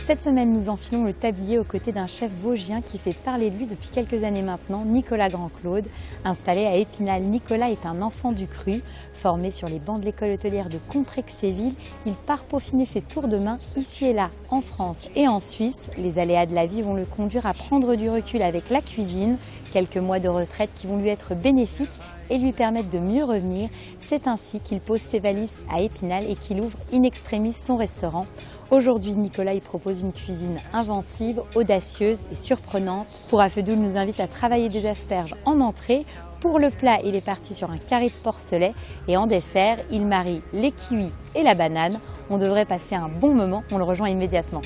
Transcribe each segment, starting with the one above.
Cette semaine, nous enfilons le tablier aux côtés d'un chef vosgien qui fait parler de lui depuis quelques années maintenant, Nicolas Grand-Claude. Installé à Épinal, Nicolas est un enfant du cru. Formé sur les bancs de l'école hôtelière de Contrexéville, il part peaufiner ses tours de main ici et là, en France et en Suisse. Les aléas de la vie vont le conduire à prendre du recul avec la cuisine. Quelques mois de retraite qui vont lui être bénéfiques et lui permettre de mieux revenir. C'est ainsi qu'il pose ses valises à Épinal et qu'il ouvre in extremis son restaurant. Aujourd'hui, Nicolas y propose une cuisine inventive, audacieuse et surprenante. Pour Afedoul nous invite à travailler des asperges en entrée. Pour le plat, il est parti sur un carré de porcelet et en dessert, il marie les kiwis et la banane. On devrait passer un bon moment, on le rejoint immédiatement.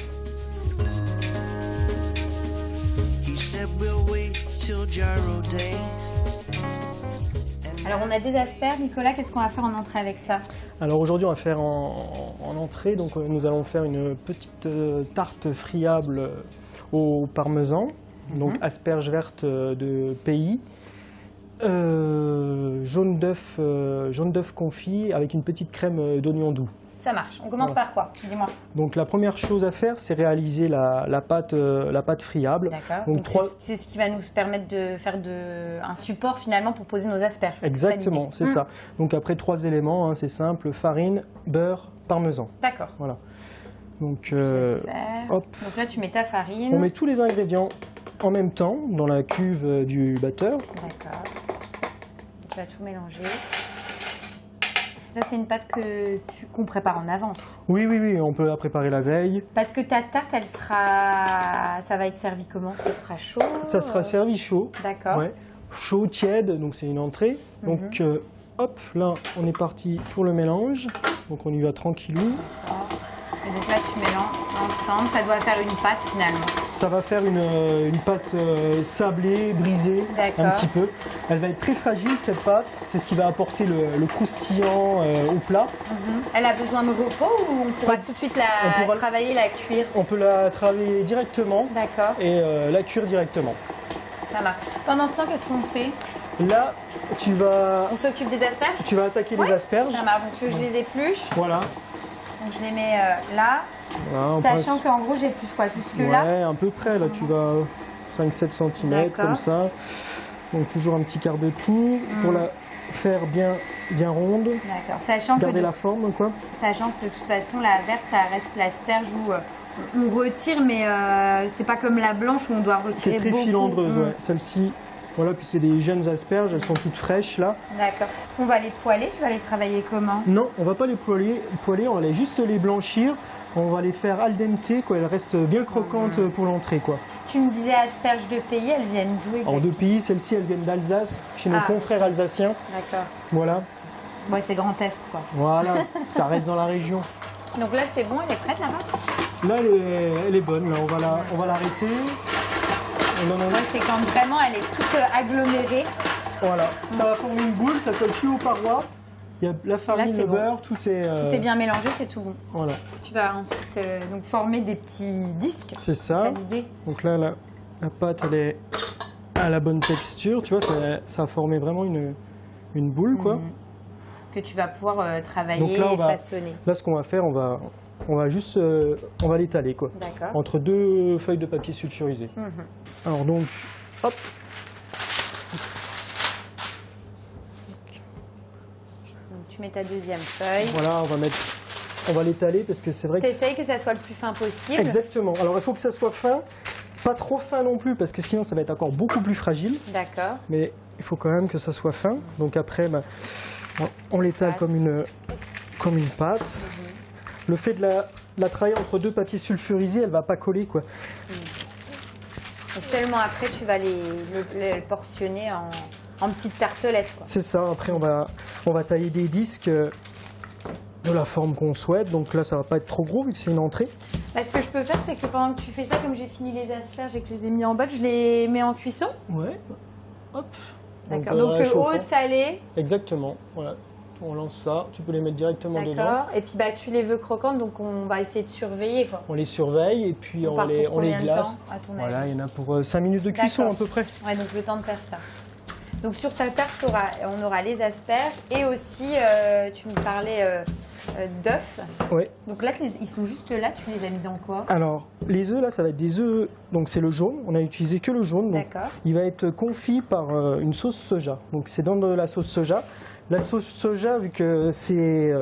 Alors on a des asperges, Nicolas, qu'est-ce qu'on va faire en entrée avec ça? Alors aujourd'hui on va faire en entrée, donc nous allons faire une petite tarte friable au parmesan, donc asperges vertes de pays, jaune d'œuf confit avec une petite crème d'oignon doux. Ça marche. On commence par quoi? Dis-moi. Donc la première chose à faire, c'est réaliser la pâte friable. D'accord. Donc c'est ce qui va nous permettre de faire un support finalement pour poser nos asperges. Exactement, c'est ça. Donc après 3 éléments, hein, c'est simple, farine, beurre, parmesan. D'accord. Voilà. Donc, hop. Donc là tu mets ta farine. On met tous les ingrédients en même temps dans la cuve du batteur. D'accord. Tu vas tout mélanger. Ça, c'est une pâte qu'on prépare en avance. Oui, on peut la préparer la veille. Parce que ta tarte, ça va être servi comment? Ça sera chaud? Ça sera servi chaud. D'accord. Ouais. Chaud, tiède, donc c'est une entrée. Donc, hop, là, on est parti pour le mélange. Donc, on y va tranquillou. Et donc là, tu mélanges ensemble. Ça doit faire une pâte finalement. Ça va faire une pâte sablée, brisée, un petit peu. Elle va être très fragile cette pâte, c'est ce qui va apporter le croustillant au plat. Elle a besoin de repos ou on pourra tout de suite travailler, la cuire? On peut la travailler directement. D'accord. Et la cuire directement. Ça marche. Pendant ce temps, qu'est-ce qu'on fait? Là, on s'occupe des asperges? Tu vas attaquer les asperges. Ça marche, donc je les épluche. Voilà. Donc je les mets là. Voilà, sachant qu'en gros j'épluche quoi, jusque là? Ouais, à peu près, là tu vas 5-7 cm comme ça. Donc toujours un petit quart de tour pour la faire bien ronde. D'accord, sachant garder la forme quoi. Sachant que de toute façon la verte ça reste l'asperge où on retire, mais c'est pas comme la blanche où on doit retirer. C'est très filandreuse, ouais. Celle-ci, voilà, puis c'est des jeunes asperges, elles sont toutes fraîches là. D'accord. On va les poêler, tu vas les travailler comment? Non, on va pas les poêler, on va juste les blanchir. On va les faire al dente, quoi. Elles restent bien croquantes pour l'entrée, quoi. Tu me disais asperges de pays, elles viennent d'où exactement? En de pays, celles-ci, elles viennent d'Alsace, chez nos confrères alsaciens. D'accord. Voilà. Ouais, c'est Grand Est, quoi. Voilà, ça reste dans la région. Donc là, c'est bon, elle est prête, là-bas? Là, elle est bonne, là, on va l'arrêter. Ouais, c'est quand vraiment, elle est toute agglomérée. Voilà, ça va former une boule, ça colle plus aux parois. Il y a la farine, le beurre, tout est bien mélangé, c'est tout bon. Voilà. Tu vas ensuite donc former des petits disques. C'est ça. l'idée. Donc là, la pâte, elle est à la bonne texture. Tu vois, ça a formé vraiment une boule, quoi. Que tu vas pouvoir travailler donc là, et façonner. Là, ce qu'on va faire, on va juste on va l'étaler, quoi. D'accord. Entre 2 feuilles de papier sulfurisé. Alors donc, hop. Tu mets ta deuxième feuille. Voilà, on va l'étaler parce que c'est vrai que... T'essayes que ça soit le plus fin possible. Exactement. Alors il faut que ça soit fin, pas trop fin non plus parce que sinon ça va être encore beaucoup plus fragile. D'accord. Mais il faut quand même que ça soit fin. Donc après, on l'étale comme une pâte. Le fait de la travailler entre 2 papiers sulfurisés, elle va pas coller, quoi. Et seulement après, tu vas les portionner en petites tartelettes. C'est ça. Après, on va tailler des disques de la forme qu'on souhaite. Donc là, ça va pas être trop gros vu que c'est une entrée. Bah, ce que je peux faire, c'est que pendant que tu fais ça, comme j'ai fini les asperges et que je les ai mis en botte, je les mets en cuisson. Ouais. Hop. D'accord. Donc eau, salée. Exactement. Voilà. On lance ça. Tu peux les mettre directement dedans. D'accord. Et puis tu les veux croquantes, donc on va essayer de surveiller, quoi. On les surveille et puis on les glace. Voilà, il y en a pour 5 minutes de cuisson à peu près. Ouais, donc le temps de faire ça. Donc sur ta tarte, on aura les asperges et aussi, tu me parlais d'œufs. Ouais. Donc là, ils sont juste là, tu les as mis dans quoi? Alors, les œufs, là, ça va être des œufs, donc c'est le jaune, on a utilisé que le jaune. D'accord. Il va être confit par une sauce soja. Donc c'est dans de la sauce soja. La sauce soja, vu que c'est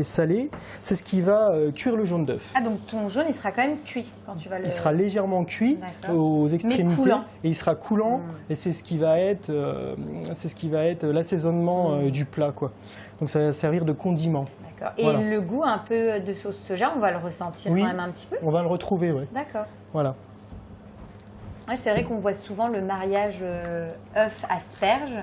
salé, c'est ce qui va cuire le jaune d'œuf. Ah, donc ton jaune, il sera quand même cuit quand tu vas le... Il sera légèrement cuit D'accord. aux extrémités. Mais coulant. Et il sera coulant. Et c'est ce qui va être, l'assaisonnement du plat, quoi. Donc ça va servir de condiment. D'accord. Et Voilà. le goût un peu de sauce soja, on va le ressentir Oui. quand même un petit peu? On va le retrouver, oui. D'accord. Voilà. Ouais, c'est vrai qu'on voit souvent le mariage œuf-asperge.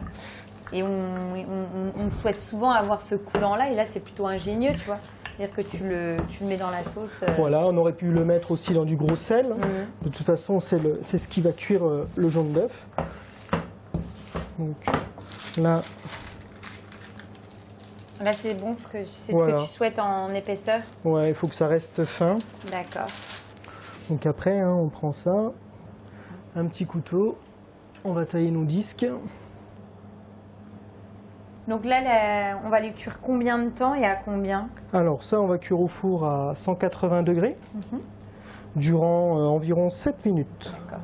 Et on souhaite souvent avoir ce coulant-là. Et là, c'est plutôt ingénieux, tu vois. C'est-à-dire que tu le mets dans la sauce. Voilà, on aurait pu le mettre aussi dans du gros sel. De toute façon, c'est ce qui va cuire le jaune d'œuf. Donc là, Là, c'est bon, c'est Voilà. ce que tu souhaites en épaisseur? ouais, il faut que ça reste fin. D'accord. Donc après, hein, on prend ça, un petit couteau, on va tailler nos disques. Donc là, on va les cuire combien de temps et à combien? Alors ça, on va cuire au four à 180 degrés durant environ 7 minutes. D'accord.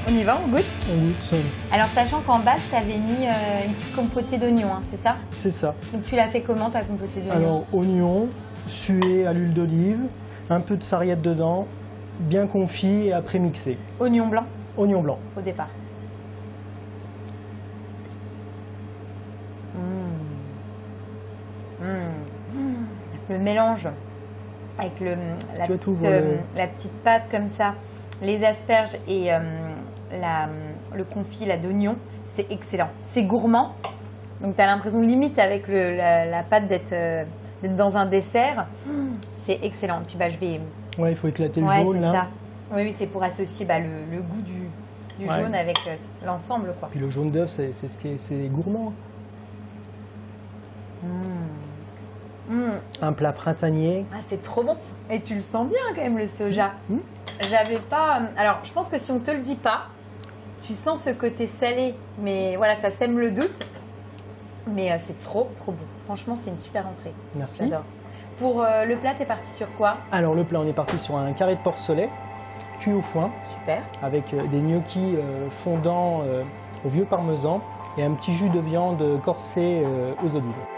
On y va, on goûte? On goûte ça. Alors, sachant qu'en base, tu avais mis une petite compotée d'oignons, hein, c'est ça? C'est ça. Donc, tu l'as fait comment, ta compotée d'oignons? Alors, oignon, sué à l'huile d'olive, un peu de sarriette dedans, bien confit et après mixé. Oignon blanc, Oignon blanc. au départ. Le mélange avec la petite pâte comme ça, les asperges et le confit d'oignon, c'est excellent. C'est gourmand, donc tu as l'impression limite avec la pâte d'être dans un dessert. C'est excellent. Puis je vais... Ouais, il faut éclater le Ouais, jaune c'est là. ça. Oui, c'est pour associer le goût du Ouais. jaune avec l'ensemble, quoi. Puis le jaune d'œuf, c'est gourmand. Un plat printanier. Ah, c'est trop bon. Et tu le sens bien quand même, le soja. J'avais pas... Alors, je pense que si on te le dit pas, tu sens ce côté salé. Mais voilà, ça sème le doute. Mais c'est trop, trop bon. Franchement, c'est une super entrée. Merci. J'adore. Pour le plat, t'es parti sur quoi? Alors le plat, on est parti sur un carré de porcelet cuit au foin Super. avec des gnocchis fondants au vieux parmesan et un petit jus de viande corsé aux olives.